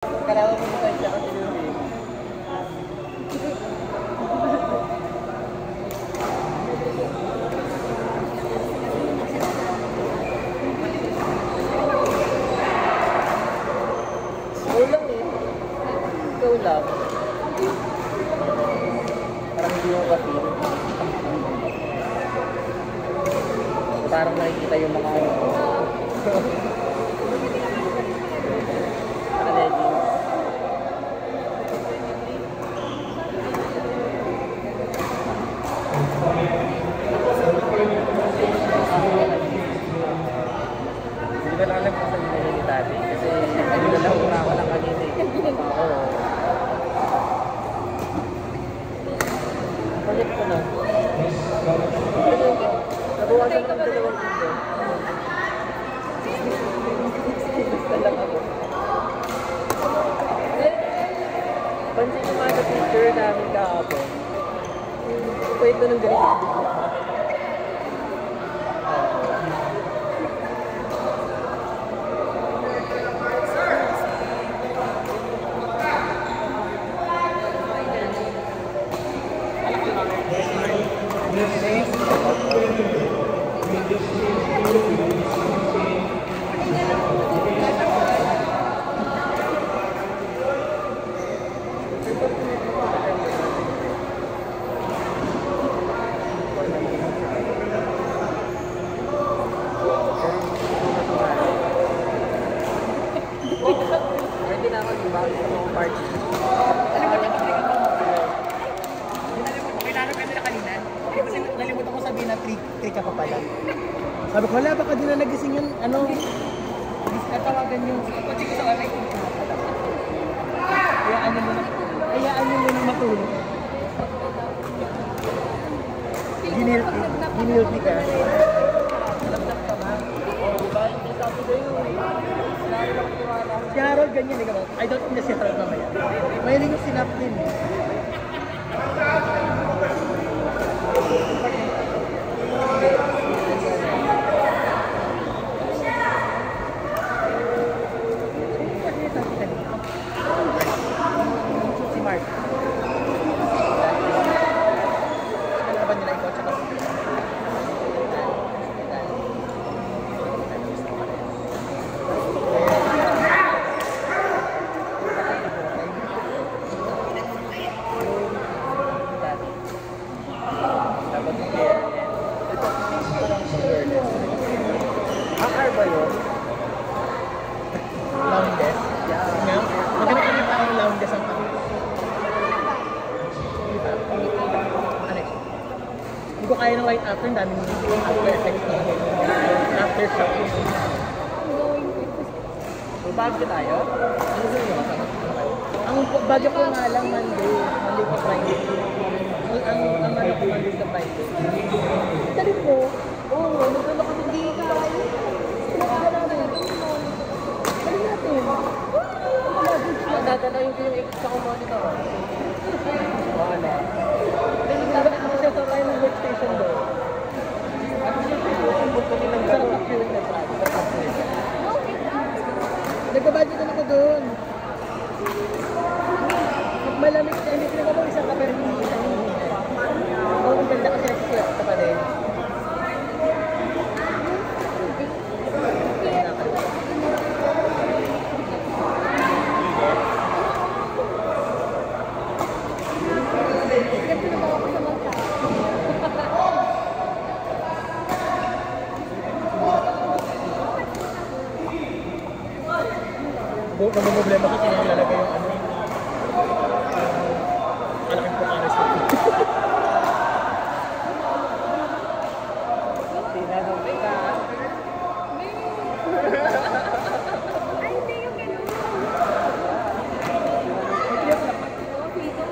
Kailangan mo tayo siya kasi yun eh. Ikaw lang eh. Ikaw lang. Parang hindi mo pa-feel. Parang nakikita yung mga ano. Naka-leggings. Hindi ba lang alam kung saan nila ni Tati? Kasi naglalaro na ako ng kanina eh. Oo. Palit ko na. Nabuwasan ng 2 kilo. 6 kilos na lang ako. Pansin ko nga sa picture namin kahapon. Kwento ng ganito. Sabi ko, wala, baka di na nagising yung ano. Natawagan yung kotse ko sa kamay. Hayaan nyo muna matulog. Ginilty ka. Alam-alam ka ba? Diba? Hindi sabi ko yun. Sinabi lang kumala. Si Harold ganyan, ikaw ba? I don't think na si Harold mamaya. Mahiling yung sinap din. Si Mark. Nalaban nila ikaw tsaka si Pina. Akar ba yun? Lounges. Yeah. Maganda kami parang lounges ang kami. Ano? Hindi ko kaya ng white after, ang daming after effects na. After shock. So, bago tayo? Ano ba yun? Ang budget ko nga lang Monday to Friday. Ang ano ko Monday to Friday. Dali po. Oo, nagdala ko hindi kaya. Dadalayin ko yung extra ko monitor. Wala. Dapat access na tayo ng workstation doon. Sarap na queuing na tayo. Nagka-budget na ako doon. Pag malamig siya, hindi ko mo isang kape rin hindi isang hindi. Oo, ang ganda kasi nagsisilap pa din. Nang problema ko kung lalagay yung ano. Malaking pukares ko. Tinanong ka. Ay, hindi yung ganun.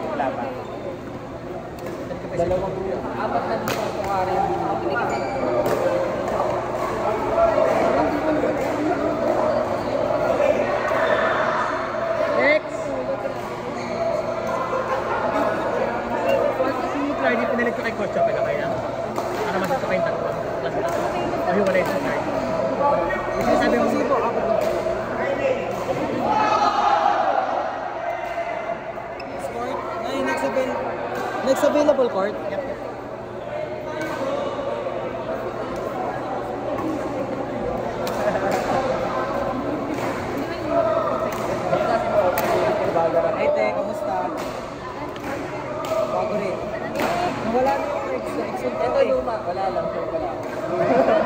Wala pa. Dalawang, 4 na dito ang pukari yung Next! Friday, pinalit ko kay Coach Chope na kaya. Para masasaka kayong tatlo. O hiwalay sa card. Kasi sabi mo, Next available court? Hey, te, kamusta? Bago rin. Wala na yung exit. Ito luma, wala lang. Wala.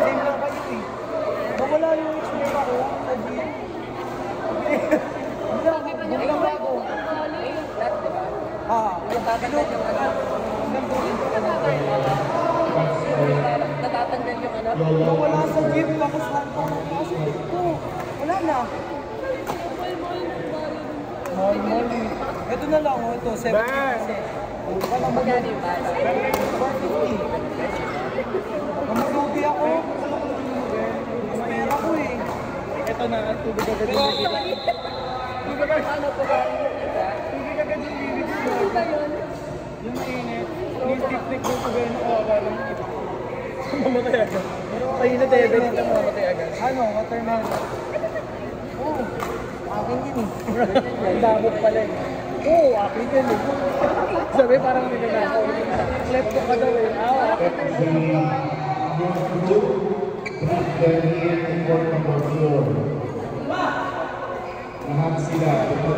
Same lang kayo eh. Wala yung exit ako. Biglang bago. Flat, di ba? Yung Natatanggal yung ano. Natatanggal yung ano. wala sa jeep, tapos kasi ko. Wala na. Mall. Ito na lang, ito, 70%. Wala Magkano yung bala? 450. Mamudubi ako. Pera ko eh. Ito na, tubig agad yung bibig. Ano po ba? Tubig agad yung bibig. Yung mainit. Yung picnic ko pag gano'n ko lang. Mamatay agad. Kayo na tayo, ganyan lang mamatay agad. Ano? Watermelon. Oo. Akin yun eh. Ang damot pala eh. Oo, akin yun eh. Sabi parang may nagagawa. Let go ka daw eh. Akin. Lahat sila ito.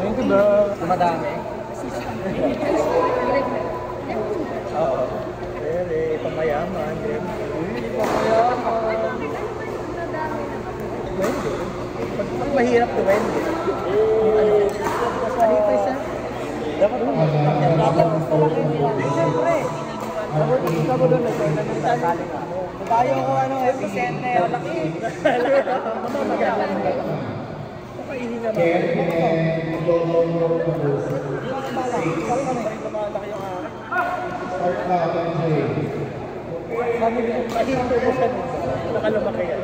Ayun ko ba? Madami. Oo. Pero pamayaman. Pamayaman. Pag mahirap to Wendy. Ano ito isa? Dapat siyempre. Sabo doon nagsasaling ako. Tayo ko ano, epicenter. Malaki. Maganda. Pakainin naman. Nakalumaki yan.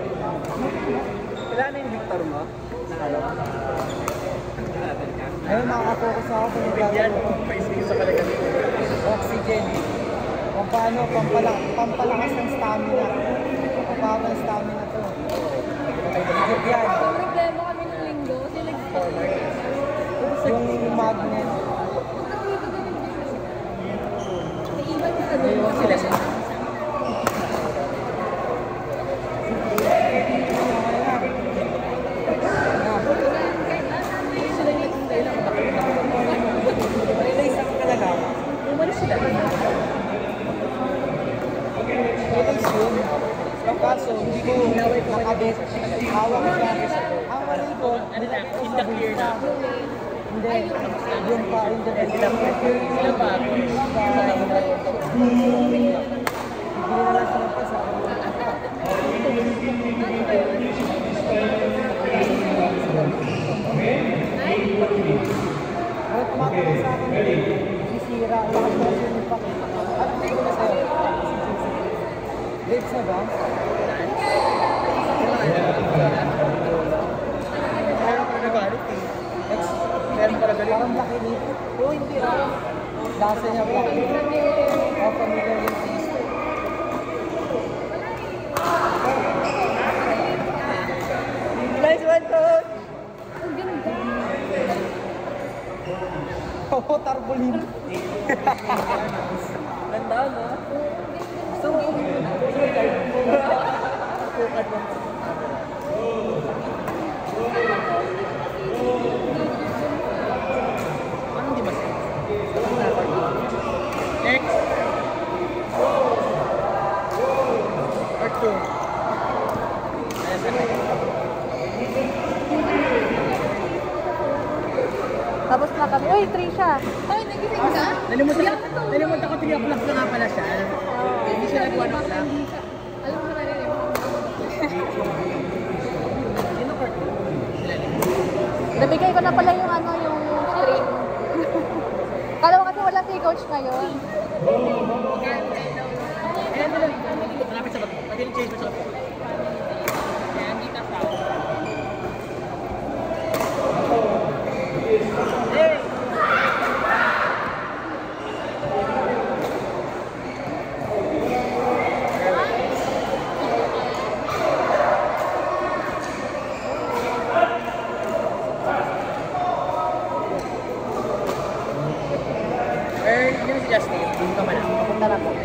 Kailan na yung Victor mo? Ayun, makaka-focus ako kung bigyan mo paisig sa kalagay. Oxygen. Kung paano, pampalakas ng stamina. Pampalakas ng stamina to. Higit yan. Ang problema kami ng linggo kasi Yung magnet. naiiwan yung ano. Ayun sila sa kaso, hindi ko nakabit. Hawak siya. Ang mali ko, in the clear na. Hindi. Yung pa, in the clear. Sila pa. Hindi na lang sila pa sa Pero tumakbo sa akin. Sisira. Lakas na siya yung pa. Ano ko na sa'yo? Grapes na ba? Meron pa nagalit eh. Meron pa nagalit. Parang laki nito. Oo, hindi ah. Lasa niya pa. Oh, familiar yung taste. Nice one, Toad! Ang ganda. Oo, tarpaulin. Ganda, no? So, Parang di ba siya? Next! Part 2. Ayan, saan na? tapos na kami. Uy, Trisha. Ay, nagising ka? Nalimutan ko 3 o'clock na nga pala siya. Hindi siya nag 1 o'clock. Alam mo na rin. Nabigay ko na pala yung ano, yung string. Kala ko kasi wala si coach ngayon. Malapit sa bato. Pwede yung change mo sa bato. Kaya hindi ka foul. Hey! Justin, dito ka man. Punta na po.